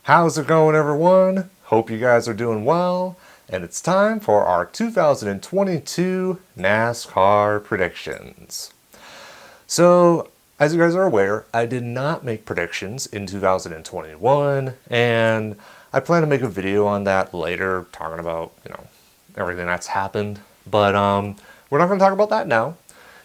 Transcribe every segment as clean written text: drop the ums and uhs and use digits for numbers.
How's it going, everyone? Hope you guys are doing well, and it's time for our 2022 NASCAR predictions. So, as you guys are aware, I did not make predictions in 2021, and I plan to make a video on that later, talking about, everything that's happened. But we're not going to talk about that now.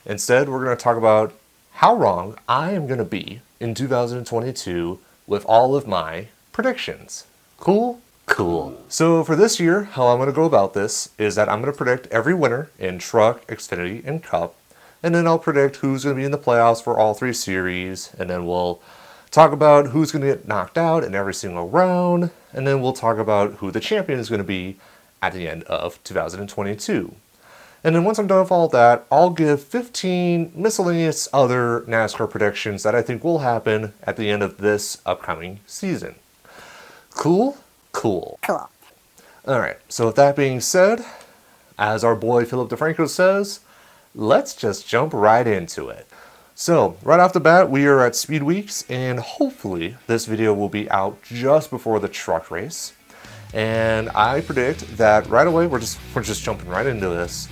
Instead, we're going to talk about how wrong I am going to be in 2022 with all of my predictions. Cool? Cool. So for this year, how I'm going to go about this is that I'm going to predict every winner in Truck, Xfinity, and Cup. And then I'll predict who's going to be in the playoffs for all three series. And then we'll talk about who's going to get knocked out in every single round. And then we'll talk about who the champion is going to be at the end of 2022. And then once I'm done with all that, I'll give 15 miscellaneous other NASCAR predictions that I think will happen at the end of this upcoming season. Cool? Cool. Cool. Alright, so with that being said, as our boy Philip DeFranco says, let's just jump right into it. So, right off the bat, we are at Speed Weeks, and hopefully this video will be out just before the truck race. And I predict that right away, we're just jumping right into this.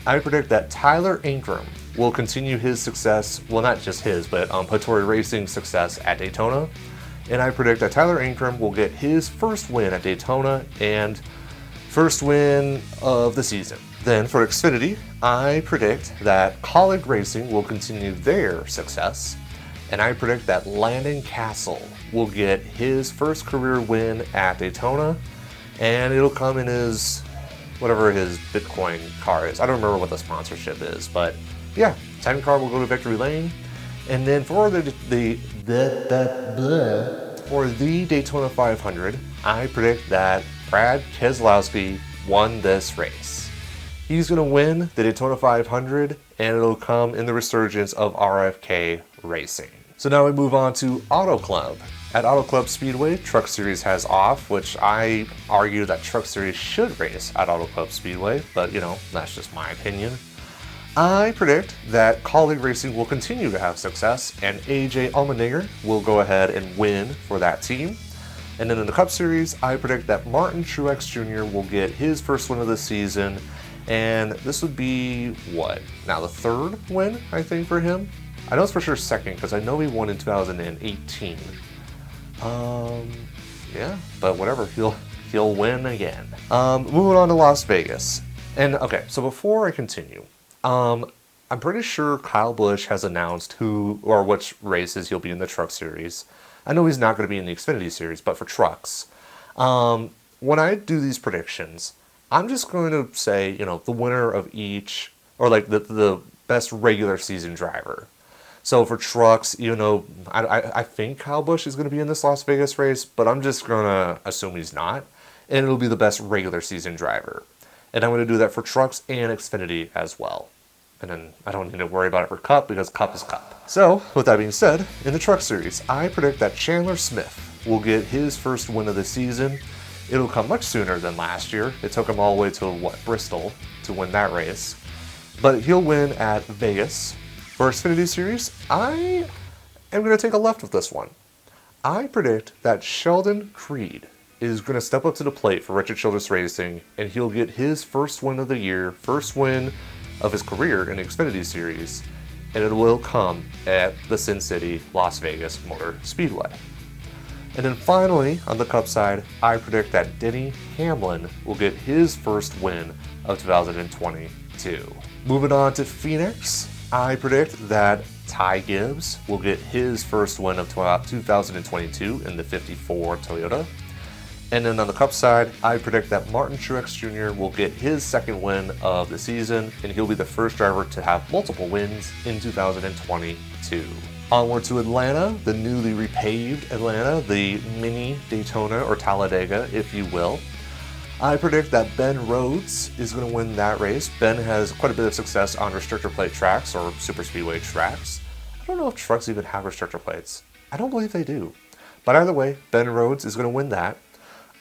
I predict that Tyler Ankrum will continue his success, well, not just his, but Hattori Racing's success at Daytona. And I predict that Tyler Ankrum will get his first win at Daytona and first win of the season. Then for Xfinity, I predict that Colleague Racing will continue their success. And I predict that Landon Castle will get his first career win at Daytona. And it'll come in his, whatever his Bitcoin car is. I don't remember what the sponsorship is, but yeah, time car will go to Victory Lane. And then for the Daytona 500, I predict that Brad Keselowski won this race. He's going to win the Daytona 500, and it'll come in the resurgence of RFK Racing. So now we move on to Auto Club. At Auto Club Speedway, Truck Series has off, which I argue that Truck Series should race at Auto Club Speedway, but that's just my opinion. I predict that Colleague Racing will continue to have success, and AJ Allmendinger will go ahead and win for that team. And then in the Cup Series, I predict that Martin Truex Jr. will get his first win of the season, and this would be, the third win, I think, for him? I know it's for sure second, because I know he won in 2018. Yeah, but whatever, he'll win again. Moving on to Las Vegas. And okay, so before I continue, I'm pretty sure Kyle Busch has announced who or which races he'll be in the Truck Series. I know he's not going to be in the Xfinity Series, but for trucks. When I do these predictions, I'm just going to say, the winner of each, or like the best regular season driver. So for trucks, I think Kyle Busch is going to be in this Las Vegas race, but I'm just going to assume he's not. And it'll be the best regular season driver. And I'm going to do that for trucks and Xfinity as well. And then I don't need to worry about it for Cup because Cup is Cup. So, with that being said, in the Truck Series, I predict that Chandler Smith will get his first win of the season. It'll come much sooner than last year. It took him all the way to, Bristol to win that race. But he'll win at Vegas. For Xfinity Series, I am going to take a left with this one. I predict that Sheldon Creed is going to step up to the plate for Richard Childress Racing, and he'll get his first win of the year, first win of his career in the Xfinity Series, and it will come at the Sin City Las Vegas Motor Speedway. And then finally, on the Cup side, I predict that Denny Hamlin will get his first win of 2022. Moving on to Phoenix, I predict that Ty Gibbs will get his first win of 2022 in the 54 Toyota. And then on the Cup side, I predict that Martin Truex Jr. will get his second win of the season, and he'll be the first driver to have multiple wins in 2022. Onward to Atlanta, the newly repaved Atlanta, the mini Daytona or Talladega, if you will. I predict that Ben Rhodes is going to win that race. Ben has quite a bit of success on restrictor plate tracks or super speedway tracks. I don't know if trucks even have restrictor plates. I don't believe they do. But either way, Ben Rhodes is going to win that.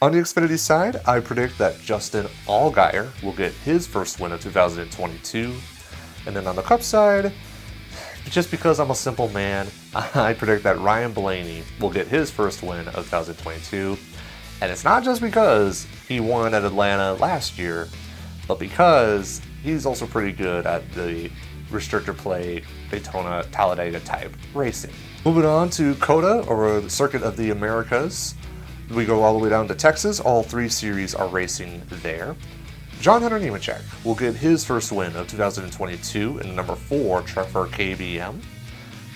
On the Xfinity side, I predict that Justin Allgaier will get his first win of 2022. And then on the Cup side, just because I'm a simple man, I predict that Ryan Blaney will get his first win of 2022. And it's not just because he won at Atlanta last year, but because he's also pretty good at the restrictor plate, Daytona, Talladega type racing. Moving on to COTA, or the Circuit of the Americas. We go all the way down to Texas. All 3 series are racing there. John Hunter Nemechek will get his first win of 2022 in the number 4 truck for KBM.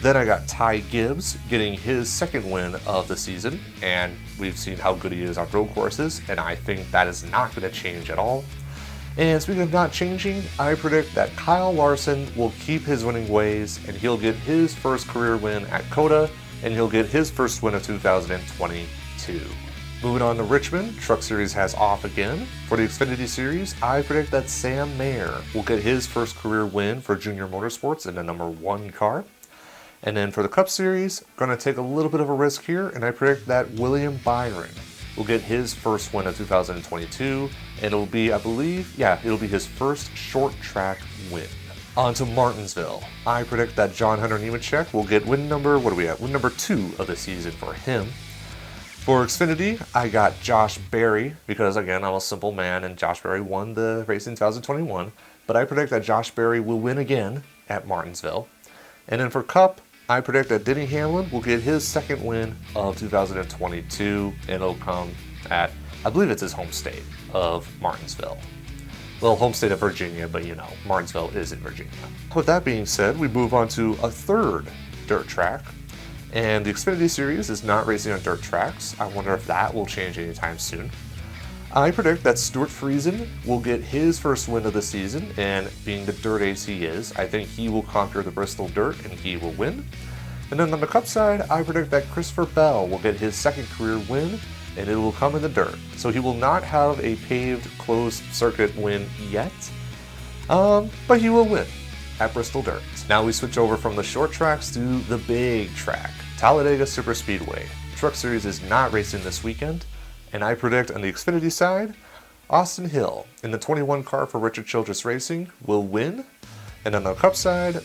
Then I got Ty Gibbs getting his second win of the season, and we've seen how good he is on road courses, and I think that is not going to change at all. And speaking of not changing, I predict that Kyle Larson will keep his winning ways, and he'll get his first career win at COTA, and he'll get his first win of 2022. Moving on to Richmond, Truck Series has off again. For the Xfinity Series, I predict that Sam Mayer will get his first career win for Junior Motorsports in the number 1 car. And then for the Cup Series, going to take a little bit of a risk here, and I predict that William Byron will get his first win of 2022, and it'll be, I believe, it'll be his first short track win. On to Martinsville. I predict that John Hunter Nemechek will get win number, win number 2 of the season for him. For Xfinity, I got Josh Berry, because again, I'm a simple man, and Josh Berry won the race in 2021, but I predict that Josh Berry will win again at Martinsville. And then for Cup, I predict that Denny Hamlin will get his second win of 2022, and it'll come at, I believe it's his home state of Martinsville. Well, home state of Virginia, but you know, Martinsville is in Virginia. With that being said, we move on to a third dirt track. And the Xfinity Series is not racing on dirt tracks. I wonder if that will change anytime soon. I predict that Stuart Friesen will get his first win of the season, and being the dirt ace he is, I think he will conquer the Bristol Dirt and he will win. And then on the Cup side, I predict that Christopher Bell will get his second career win, and it will come in the dirt. So he will not have a paved closed circuit win yet, but he will win at Bristol Dirt. Now we switch over from the short tracks to the big track, Talladega Superspeedway. Truck Series is not racing this weekend, and I predict on the Xfinity side, Austin Hill in the 21 car for Richard Childress Racing will win, and on the Cup side,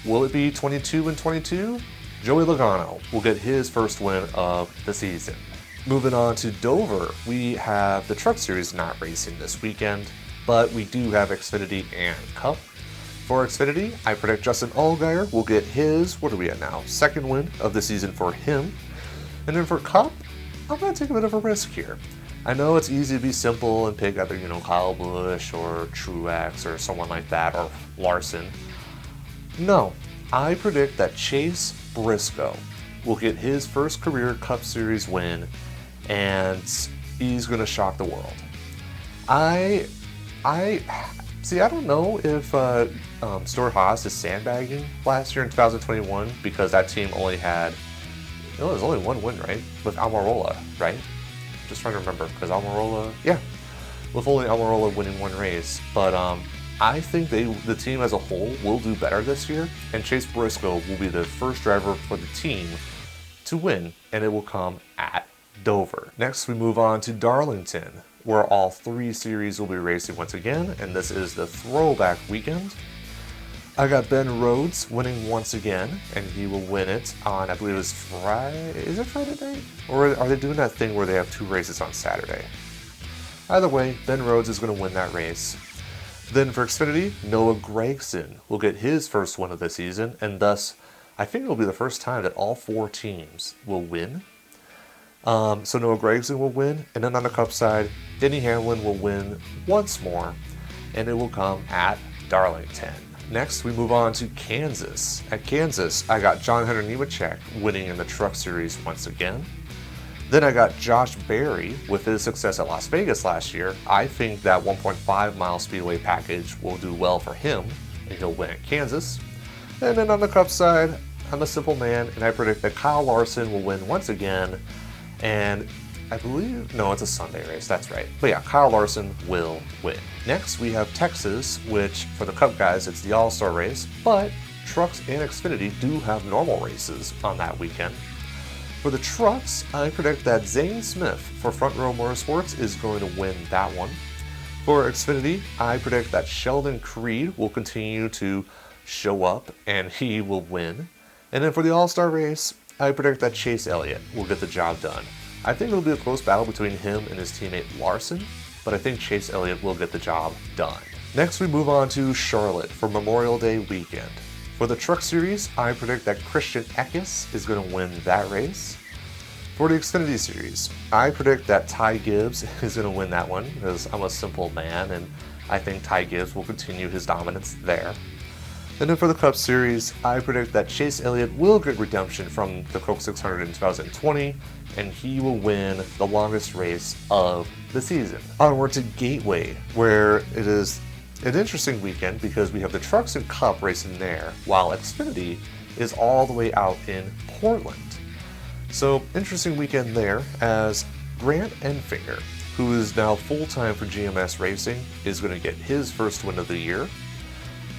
will it be 22 and 22? Joey Logano will get his first win of the season. Moving on to Dover, we have the Truck Series not racing this weekend, but we do have Xfinity and Cup. For Xfinity, I predict Justin Allgaier will get his, what are we at now, second win of the season for him. And then for Cup, I'm going to take a bit of a risk here. I know it's easy to be simple and pick either, Kyle Busch or Truex or someone like that, or Larson. No, I predict that Chase Briscoe will get his first career Cup Series win, and he's going to shock the world. I don't know if Stuart Haas is sandbagging last year in 2021 because that team only had, there's only one win, right? With Almirola, right? Just trying to remember, because Almirola, with only Almirola winning one race. But I think the team as a whole will do better this year, and Chase Briscoe will be the first driver for the team to win, and it will come at Dover. Next, we move on to Darlington, where all 3 series will be racing once again, and this is the throwback weekend. I got Ben Rhodes winning once again, and he will win it on, I believe it's Friday. Is it Friday night? Or are they doing that thing where they have 2 races on Saturday? Either way, Ben Rhodes is going to win that race. Then for Xfinity, Noah Gragson will get his first win of the season, and thus, I think it will be the first time that all 4 teams will win. So Noah Gragson will win, and then on the Cup side, Denny Hamlin will win once more, and it will come at Darlington. Next, we move on to Kansas. At Kansas, I got John Hunter Nemechek winning in the Truck Series once again. Then I got Josh Berry with his success at Las Vegas last year. I think that 1.5 mile speedway package will do well for him, and he'll win at Kansas. And then on the Cup side, I'm a simple man, and I predict that Kyle Larson will win once again. And I believe, no, it's a Sunday race, that's right. But yeah, Kyle Larson will win. Next, we have Texas, which for the Cup guys, it's the All-Star race, but Trucks and Xfinity do have normal races on that weekend. For the Trucks, I predict that Zane Smith for Front Row Motorsports is going to win that one. For Xfinity, I predict that Sheldon Creed will continue to show up and he will win. And then for the All-Star race, I predict that Chase Elliott will get the job done. I think it'll be a close battle between him and his teammate Larson, but I think Chase Elliott will get the job done. Next, we move on to Charlotte for Memorial Day weekend. For the Truck Series, I predict that Christian Eckes is going to win that race. For the Xfinity Series, I predict that Ty Gibbs is going to win that one because I'm a simple man and I think Ty Gibbs will continue his dominance there. And then for the Cup Series, I predict that Chase Elliott will get redemption from the Coke 600 in 2020 and he will win the longest race of the season. Onward to Gateway, where it is an interesting weekend because we have the Trucks and Cup racing there, while Xfinity is all the way out in Portland. So, interesting weekend there as Grant Enfinger, who is now full-time for GMS Racing, is going to get his first win of the year.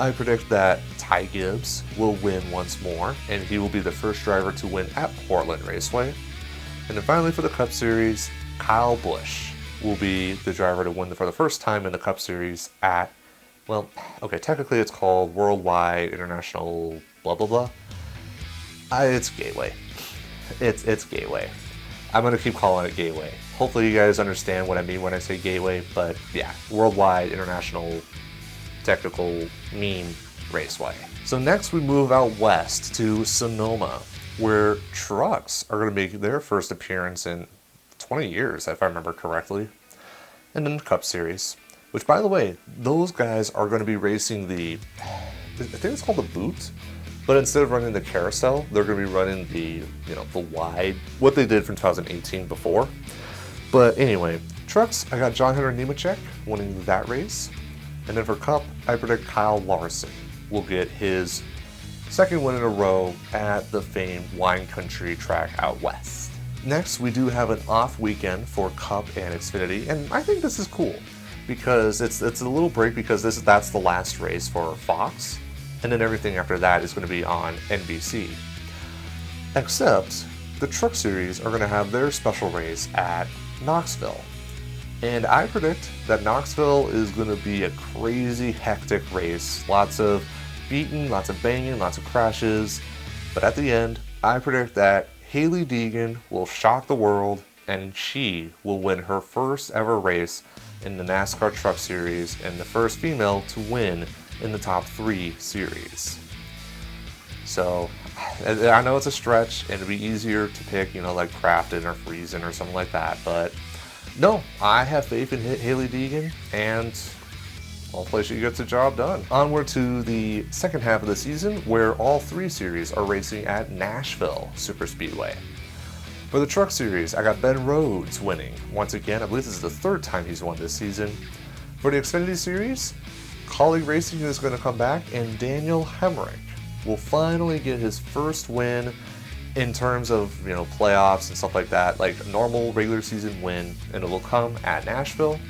I predict that Ty Gibbs will win once more, and he will be the first driver to win at Portland Raceway. And then finally for the Cup Series, Kyle Busch will be the driver to win for the first time in the Cup Series at, well, okay, technically it's called Worldwide International blah blah blah. It's Gateway. It's Gateway. I'm going to keep calling it Gateway. Hopefully you guys understand what I mean when I say Gateway, but yeah, Worldwide International Technical Meme Raceway. So next we move out west to Sonoma, where trucks are going to make their first appearance in 20 years, if I remember correctly. And then the Cup Series, which by the way, those guys are going to be racing the, I think it's called the Boot, but instead of running the carousel, they're going to be running the, the wide, what they did from 2018 before. But anyway, trucks, I got John Hunter Nemechek winning that race. And then for Cup, I predict Kyle Larson will get his second win in a row at the famed Wine Country track out west. Next, we do have an off weekend for Cup and Xfinity, and I think this is cool because it's a little break because that's the last race for Fox, and then everything after that is going to be on NBC. Except the Truck Series are going to have their special race at Knoxville. And I predict that Knoxville is going to be a crazy, hectic race. Lots of beating, lots of banging, lots of crashes. But at the end, I predict that Hailie Deegan will shock the world and she will win her first ever race in the NASCAR Truck Series and the first female to win in the top 3 series. So, I know it's a stretch and it'd be easier to pick, like Crafton or Friesen or something like that, but no, I have faith in Hailie Deegan, and hopefully she gets the job done. Onward to the second half of the season, where all 3 series are racing at Nashville Superspeedway. For the Truck Series, I got Ben Rhodes winning. Once again, I believe this is the 3rd time he's won this season. For the Xfinity Series, Colleague Racing is going to come back, and Daniel Hemrick will finally get his first win in terms of, playoffs and stuff like that, like a normal regular season win, and it will come at Nashville.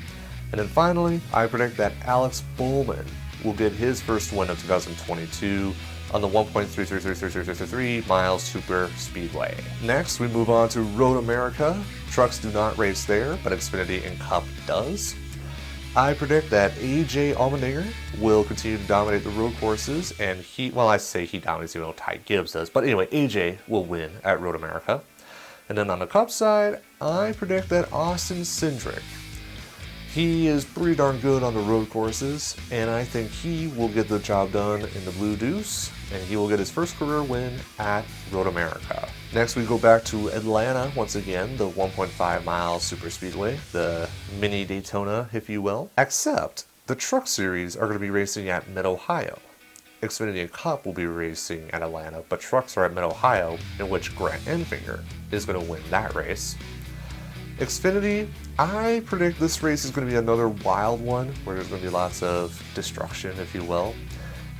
And then finally, I predict that Alex Bowman will get his first win of 2022 on the 1.33333 miles super speedway. Next, we move on to Road America. Trucks do not race there, but Xfinity and Cup does. I predict that AJ Allmendinger will continue to dominate the road courses, and I say he dominates, even though Ty Gibbs does, but anyway, AJ will win at Road America. And then on the Cup side, I predict that Austin Cindric, he is pretty darn good on the road courses, and I think he will get the job done in the Blue Deuce, and he will get his first career win at Road America. Next, we go back to Atlanta once again, the 1.5 mile super speedway, the mini Daytona, if you will. Except the Truck Series are going to be racing at Mid-Ohio. Xfinity and Cup will be racing at Atlanta, but trucks are at Mid-Ohio, in which Grant Enfinger is going to win that race. Xfinity, I predict this race is going to be another wild one, where there's going to be lots of destruction, if you will.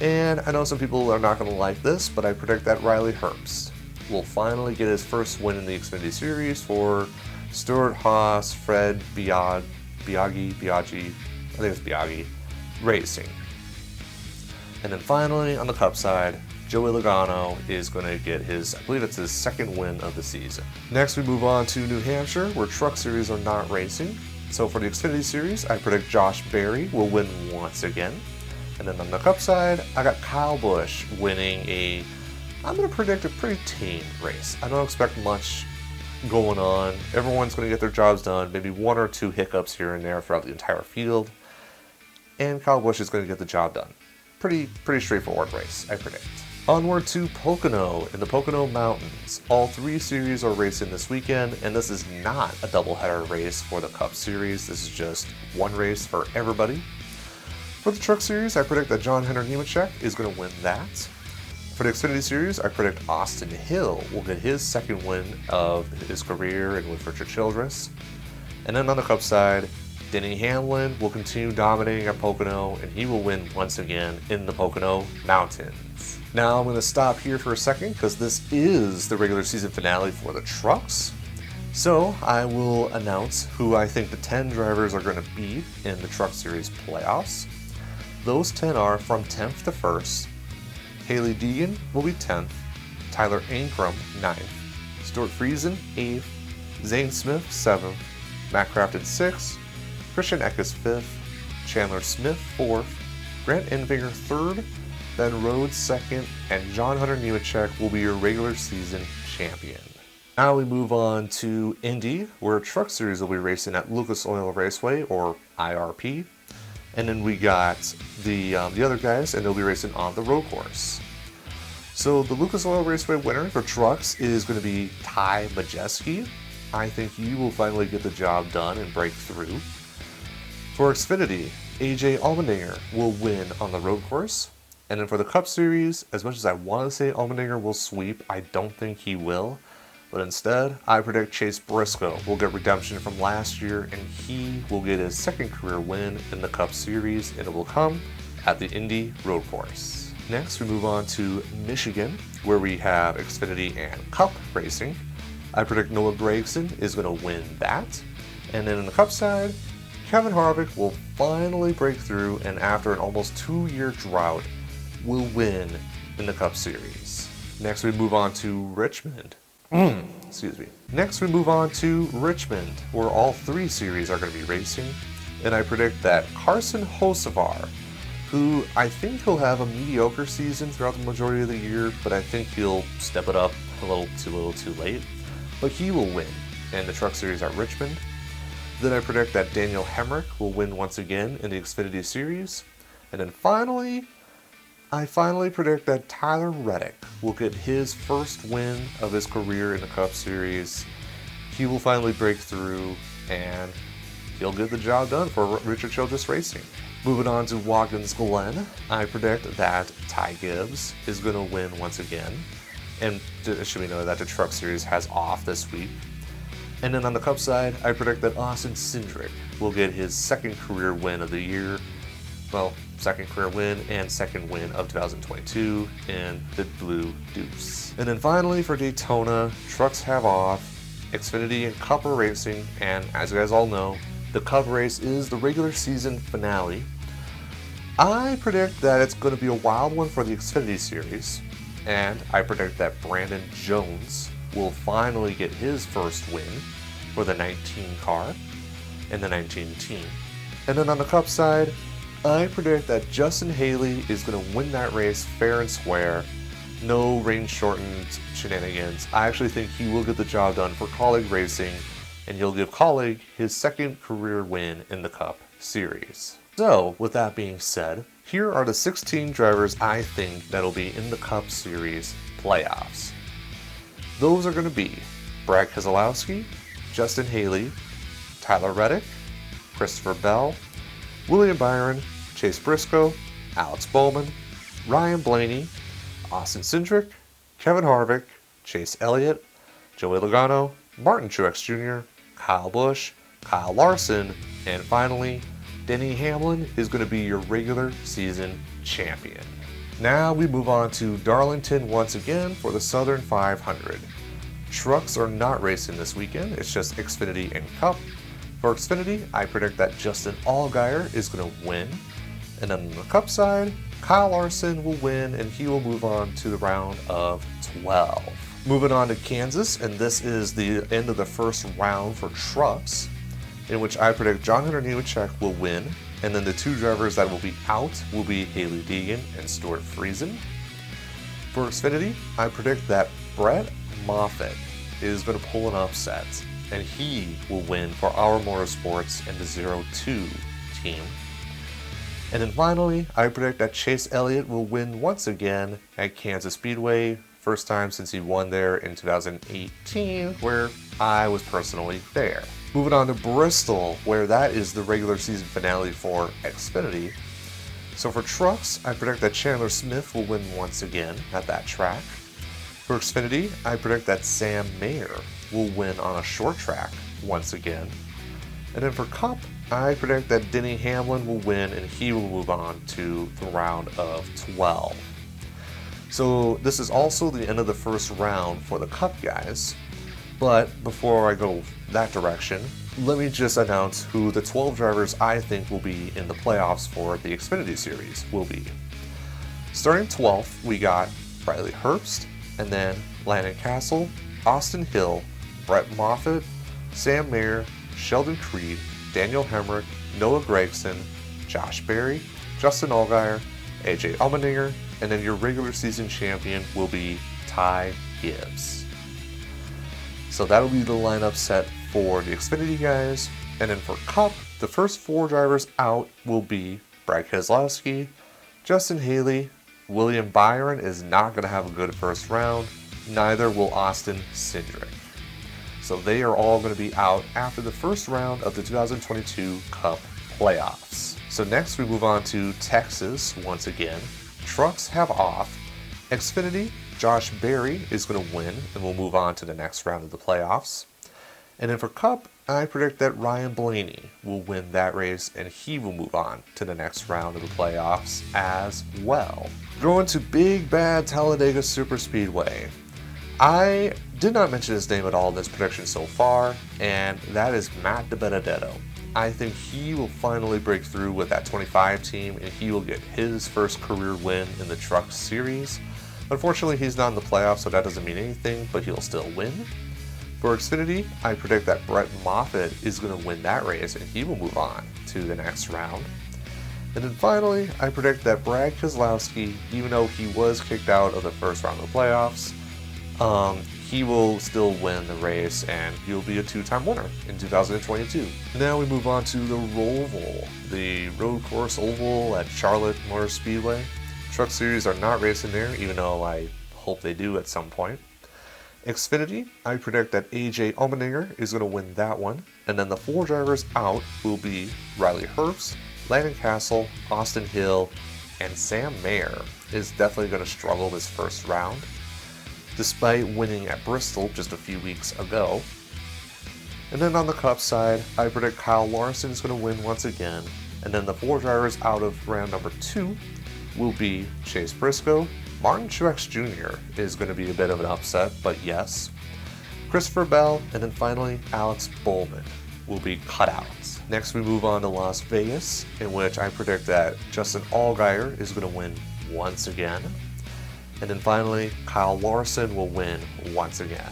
And I know some people are not going to like this, but I predict that Riley Herbst will finally get his first win in the Xfinity Series for Stuart Haas, Fred Biaggi, I think it's Biaggi, Racing. And then finally, on the Cup side, Joey Logano is going to get I believe it's his second win of the season. Next, we move on to New Hampshire, where Truck Series are not racing. So for the Xfinity Series, I predict Josh Berry will win once again. And then on the Cup side, I got Kyle Busch winning I'm going to predict a pretty tame race. I don't expect much going on. Everyone's going to get their jobs done, maybe one or two hiccups here and there throughout the entire field. And Kyle Busch is going to get the job done. Pretty straightforward race, I predict. Onward to Pocono in the Pocono Mountains. All 3 series are racing this weekend, and this is not a doubleheader race for the Cup Series. This is just one race for everybody. For the Truck Series, I predict that John Henry Nemechek is going to win that. For the Xfinity Series, I predict Austin Hill will get his second win of his career and with Richard Childress. And then on the Cup side, Denny Hamlin will continue dominating at Pocono, and he will win once again in the Pocono Mountains. Now I'm going to stop here for a second because this is the regular season finale for the trucks. So I will announce who I think the 10 drivers are going to be in the Truck Series playoffs. Those 10 are from 10th to 1st. Haley Deegan will be 10th. Tyler Ankrum, 9th. Stuart Friesen, 8th. Zane Smith, 7th. Matt Crafton, 6th. Christian Eckes, 5th. Chandler Smith, 4th. Grant Enfinger, 3rd. Ben Rhodes, 2nd. And John Hunter Nemechek will be your regular season champion. Now we move on to Indy, where Truck Series will be racing at Lucas Oil Raceway, or IRP. And then we got the other guys, and they'll be racing on the road course. So the Lucas Oil Raceway winner for trucks is going to be Ty Majeski. I think he will finally get the job done and break through. For Xfinity, AJ Allmendinger will win on the road course. And then for the Cup Series, as much as I want to say Allmendinger will sweep, I don't think he will. But instead, I predict Chase Briscoe will get redemption from last year, and he will get his second career win in the Cup Series, and it will come at the Indy road course. Next, we move on to Michigan, where we have Xfinity and Cup racing. I predict Noah Gragson is going to win that. And then on the Cup side, Kevin Harvick will finally break through, and after an almost 2-year drought, will win in the Cup Series. Next, we move on to Richmond. Next, we move on to Richmond, where all 3 series are going to be racing. And I predict that Carson Hocevar, who I think he'll have a mediocre season throughout the majority of the year, but I think he'll step it up a little too late. But he will win in the Truck Series at Richmond. Then I predict that Daniel Hemrick will win once again in the Xfinity Series. And then finally, I predict that Tyler Reddick will get his first win of his career in the Cup Series. He will finally break through, and he'll get the job done for Richard Childress Racing. Moving on to Watkins Glen, I predict that Ty Gibbs is going to win once again. And it should be noted that the Truck Series has off this week. And then on the Cup side, I predict that Austin Cindric will get his second career win of the year. Well, second career win and second win of 2022 in the Blue Deuce. And then finally for Daytona, trucks have off, Xfinity and Cup are racing, and as you guys all know, the Cup race is the regular season finale. I predict that it's going to be a wild one for the Xfinity Series, and I predict that Brandon Jones will finally get his first win for the 19 car and the 19 team. And then on the Cup side, I predict that Justin Haley is going to win that race fair and square. No rain-shortened shenanigans. I actually think he will get the job done for Colleague Racing, and he'll give Colleague his second career win in the Cup Series. So, with that being said, here are the 16 drivers I think that'll be in the Cup Series playoffs. Those are going to be Brad Keselowski, Justin Haley, Tyler Reddick, Christopher Bell, William Byron, Chase Briscoe, Alex Bowman, Ryan Blaney, Austin Cindric, Kevin Harvick, Chase Elliott, Joey Logano, Martin Truex Jr., Kyle Busch, Kyle Larson, and finally, Denny Hamlin is going to be your regular season champion. Now we move on to Darlington once again for the Southern 500. Trucks are not racing this weekend, it's just Xfinity and Cup. For Xfinity, I predict that Justin Allgaier is going to win. And then on the Cup side, Kyle Larson will win, and he will move on to the round of 12. Moving on to Kansas, and this is the end of the first round for trucks, in which I predict John Hunter Nemechek will win. And then the two drivers that will be out will be Hailie Deegan and Stuart Friesen. For Xfinity, I predict that Brett Moffitt is going to pull an upset, and he will win for Our Motorsports and the 02 team. And then finally, I predict that Chase Elliott will win once again at Kansas Speedway, first time since he won there in 2018, where I was personally there. Moving on to Bristol, where that is the regular season finale for Xfinity. So for trucks, I predict that Chandler Smith will win once again at that track. For Xfinity, I predict that Sam Mayer will win on a short track once again. And then for Cup, I predict that Denny Hamlin will win and he will move on to the round of 12. So this is also the end of the first round for the Cup guys. But before I go that direction, let me just announce who the 12 drivers I think will be in the playoffs for the Xfinity Series will be. Starting 12th, we got Riley Herbst, and then Landon Castle, Austin Hill, Brett Moffitt, Sam Mayer, Sheldon Creed, Daniel Hemrick, Noah Gragson, Josh Berry, Justin Allgaier, AJ Allmendinger, and then your regular season champion will be Ty Gibbs. So that'll be the lineup set for the Xfinity guys. And then for Cup, the first 4 drivers out will be Brad Keselowski, Justin Haley, William Byron is not going to have a good first round, neither will Austin Cindric. So they are all going to be out after the first round of the 2022 Cup playoffs. So next we move on to Texas once again. Trucks have off. Xfinity, Josh Berry is going to win and will move on to the next round of the playoffs. And then for Cup, I predict that Ryan Blaney will win that race and he will move on to the next round of the playoffs as well. Going to Big Bad Talladega Superspeedway. I did not mention his name at all in this prediction so far, and that is Matt DiBenedetto. I think he will finally break through with that 25 team and he will get his first career win in the Truck Series. Unfortunately, he's not in the playoffs, so that doesn't mean anything, but he'll still win. For Xfinity, I predict that Brett Moffitt is going to win that race and he will move on to the next round. And then finally, I predict that Brad Keselowski, even though he was kicked out of the first round of the playoffs, he will still win the race and he'll be a 2-time winner in 2022. Now we move on to the Roval, the road course oval at Charlotte Motor Speedway. Truck Series are not racing there, even though I hope they do at some point. Xfinity, I predict that AJ Allmendinger is going to win that one. And then the 4 drivers out will be Riley Herbst, Landon Castle, Austin Hill, and Sam Mayer is definitely going to struggle this first round, despite winning at Bristol just a few weeks ago. And then on the Cup side, I predict Kyle Larson is going to win once again. And then the 4 drivers out of round number 2 will be Chase Briscoe. Martin Truex Jr. is going to be a bit of an upset, but yes. Christopher Bell, and then finally Alex Bowman will be cut out. Next we move on to Las Vegas, in which I predict that Justin Allgaier is going to win once again. And then finally, Kyle Larson will win once again.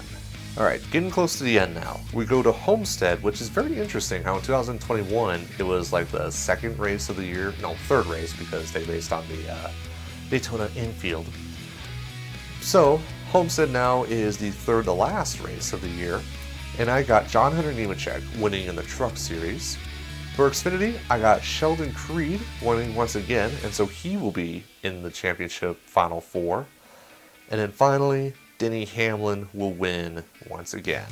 Alright, getting close to the end now. We go to Homestead, which is very interesting how in 2021 it was like the second race of the year, no, third race because they raced on the Daytona infield. So, Homestead now is the third to last race of the year, and I got John Hunter Nemechek winning in the Truck Series. For Xfinity, I got Sheldon Creed winning once again, and so he will be in the championship Final 4. And then finally, Denny Hamlin will win once again.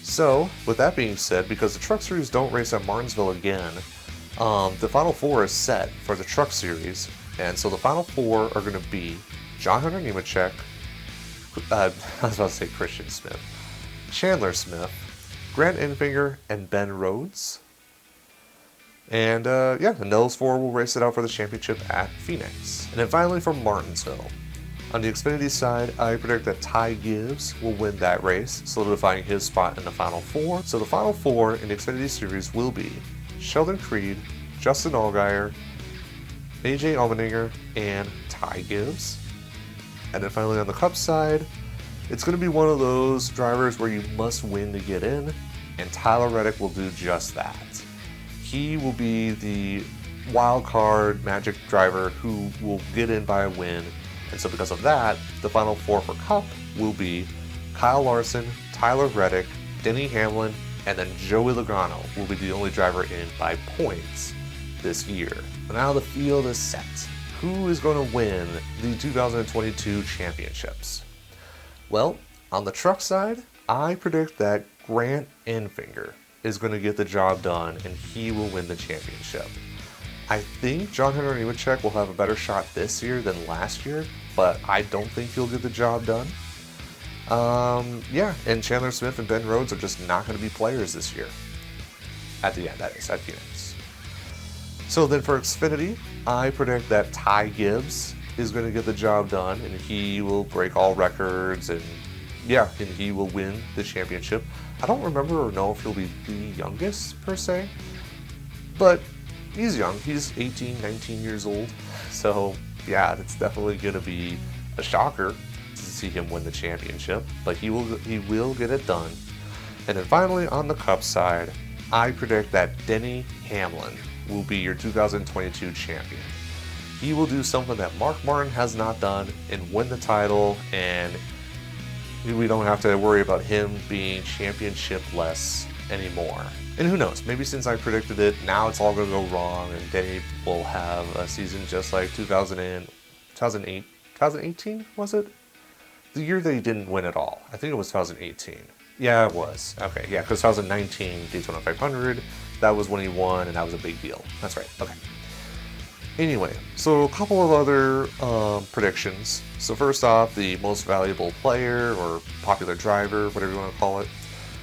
So, with that being said, because the Truck Series don't race at Martinsville again, the Final 4 is set for the Truck Series, and so the Final 4 are going to be John Hunter Nemechek, I was about to say Christian Smith, Chandler Smith, Grant Enfinger, and Ben Rhodes. And and those 4 will race it out for the championship at Phoenix. And then finally from Martinsville. On the Xfinity side, I predict that Ty Gibbs will win that race, solidifying his spot in the Final 4. So the Final 4 in the Xfinity Series will be Sheldon Creed, Justin Allgaier, AJ Allmendinger, and Ty Gibbs. And then finally on the Cup side, it's going to be one of those drivers where you must win to get in, and Tyler Reddick will do just that. he will be the wild card magic driver who will get in by a win. And so because of that, the final four for Cup will be Kyle Larson, Tyler Reddick, Denny Hamlin, and then Joey Logano will be the only driver in by points this year. And now the field is set. Who is going to win the 2022 championships? Well, on the truck side, I predict that Grant Enfinger is going to get the job done and he will win the championship. I think John Henry Nemechek will have a better shot this year than last year, but I don't think he'll get the job done. Yeah, and Chandler Smith and Ben Rhodes are just not going to be players this year. At the end, that is, at Phoenix. So then for Xfinity, I predict that Ty Gibbs is going to get the job done, and he will break all records, and yeah, and he will win the championship. I don't remember or know if he'll be the youngest, per se, but he's young. He's 18, 19 years old, so yeah, it's definitely going to be a shocker to see him win the championship, but he will get it done. And then finally, on the Cup side, I predict that Denny Hamlin will be your 2022 champion. He will do something that Mark Martin has not done and win the title, and we don't have to worry about him being championship-less anymore. And who knows, maybe since I predicted it, now it's all going to go wrong and Denny will have a season just like 2018, was it? The year that he didn't win at all. I think it was 2018. Yeah, it was. Okay, yeah, because 2019 Daytona 500, that was when he won and that was a big deal. That's right, okay. Anyway, so a couple of other predictions. So first off, the most valuable player or popular driver, whatever you want to call it.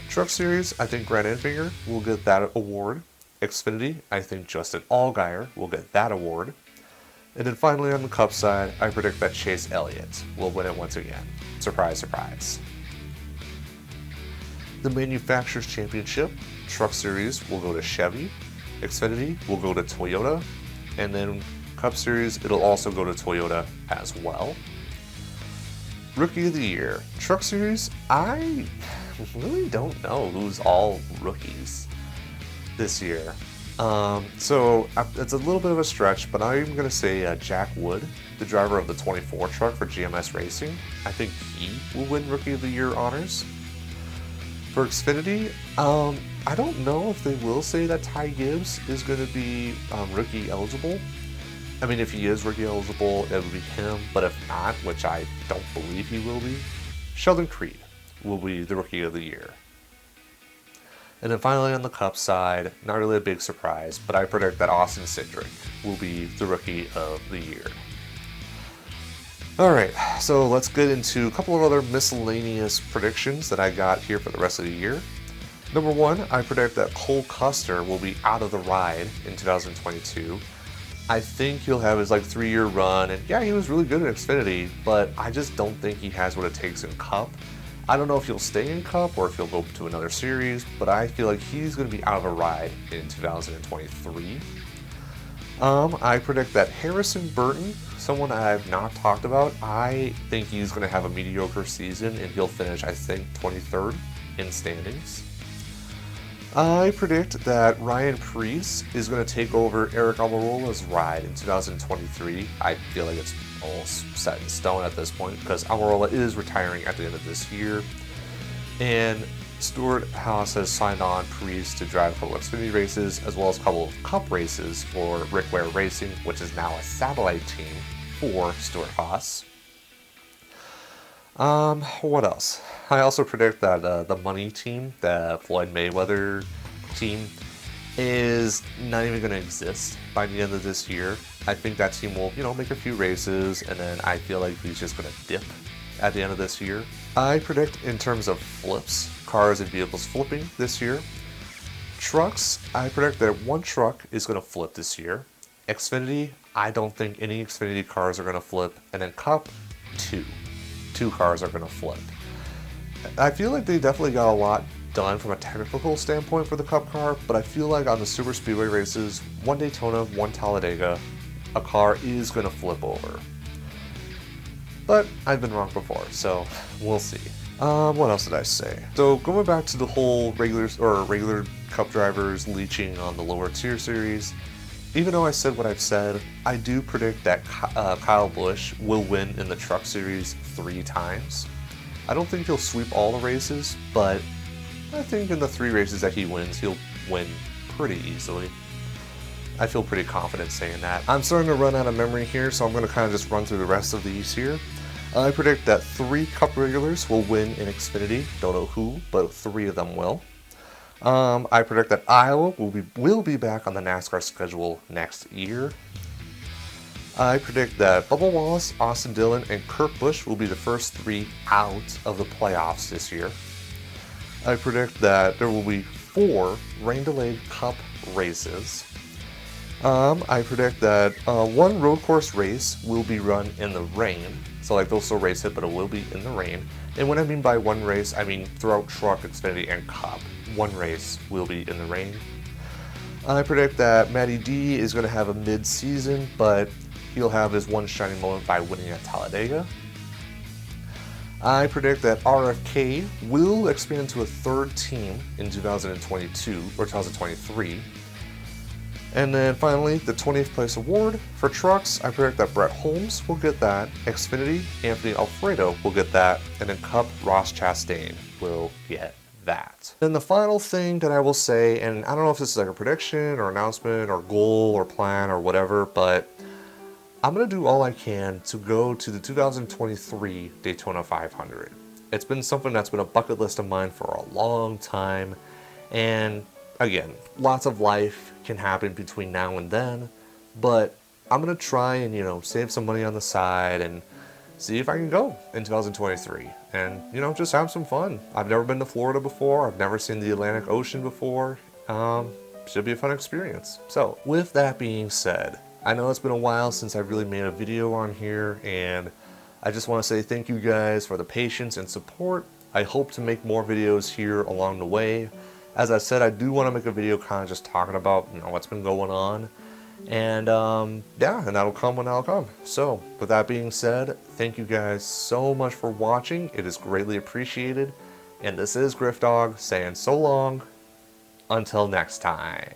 Truck Series, I think Grant Enfinger will get that award. Xfinity, I think Justin Allgaier will get that award. And then finally on the Cup side, I predict that Chase Elliott will win it once again. Surprise, surprise. The Manufacturers Championship, Truck Series will go to Chevy. Xfinity will go to Toyota. And then Cup Series, it'll also go to Toyota as well. Rookie of the Year, Truck Series, I really don't know who's all rookies this year. So it's a little bit of a stretch, but I'm going to say Jack Wood, the driver of the 24 truck for GMS Racing. I think he will win Rookie of the Year honors. For Xfinity, I don't know if they will say that Ty Gibbs is going to be rookie eligible. I mean, if he is rookie eligible, it would be him, but if not, which I don't believe he will be, Sheldon Creed will be the Rookie of the Year. And then finally on the Cup side, not really a big surprise, but I predict that Austin Cindric will be the Rookie of the Year. Alright, so let's get into a couple of other miscellaneous predictions that I got here for the rest of the year. Number one, I predict that Cole Custer will be out of the ride in 2022. I think he'll have his 3-year run, and yeah, he was really good at Xfinity, but I just don't think he has what it takes in Cup. I don't know if he'll stay in Cup or if he'll go to another series, but I feel like he's going to be out of a ride in 2023. I predict that Harrison Burton, someone I've not talked about, I think he's going to have a mediocre season and he'll finish, I think, 23rd in standings. I predict that Ryan Preece is going to take over Eric Almirola's ride in 2023. I feel like it's almost set in stone at this point because Almirola is retiring at the end of this year. And Stuart Haas has signed on Preece to drive a couple of Xfinity races as well as a couple of Cup races for Rick Ware Racing, which is now a satellite team for Stuart Haas. What else? I also predict that the money team, the Floyd Mayweather team, is not even going to exist by the end of this year. I think that team will, make a few races, and then I feel like he's just going to dip at the end of this year. I predict in terms of flips, cars and vehicles flipping this year. Trucks, I predict that one truck is going to flip this year. Xfinity, I don't think any Xfinity cars are going to flip. And then Cup, two cars are going to flip. I feel like they definitely got a lot done from a technical standpoint for the Cup car, but I feel like on the super speedway races, one Daytona, one Talladega, a car is going to flip over. But I've been wrong before, so we'll see. What else did I say? So going back to the whole regular Cup drivers leeching on the lower tier series. Even though I said what I've said, I do predict that Kyle Busch will win in the Truck Series 3 times. I don't think he'll sweep all the races, but I think in the 3 races that he wins, he'll win pretty easily. I feel pretty confident saying that. I'm starting to run out of memory here, so I'm going to kind of just run through the rest of these here. I predict that 3 Cup regulars will win in Xfinity. Don't know who, but 3 of them will. I predict that Iowa will be back on the NASCAR schedule next year. I predict that Bubba Wallace, Austin Dillon, and Kurt Busch will be the first 3 out of the playoffs this year. I predict that there will be 4 rain-delayed Cup races. I predict that 1 road course race will be run in the rain. So like they'll still race it, but it will be in the rain. And what I mean by 1 race, I mean throughout Truck, Xfinity, and Cup. 1 race will be in the rain. I predict that Matty D is going to have a mid-season, but he'll have his one shining moment by winning at Talladega. I predict that RFK will expand to a 3rd team in 2022 or 2023. And then finally, the 20th place award for trucks, I predict that Brett Holmes will get that, Xfinity, Anthony Alfredo will get that, and then Cup, Ross Chastain will get that. Then the final thing that I will say, and I don't know if this is like a prediction or announcement or goal or plan or whatever, but I'm going to do all I can to go to the 2023 Daytona 500. It's been something that's been a bucket list of mine for a long time, and again, lots of life can happen between now and then, but I'm going to try and, save some money on the side and see if I can go in 2023 and, just have some fun. I've never been to Florida before. I've never seen the Atlantic Ocean before. Should be a fun experience. So with that being said, I know it's been a while since I've really made a video on here, and I just want to say thank you guys for the patience and support. I hope to make more videos here along the way. As I said, I do want to make a video kind of just talking about, what's been going on. And yeah, and that'll come when that'll come. So with that being said, thank you guys so much for watching. It is greatly appreciated. And this is Griffdawg saying so long until next time.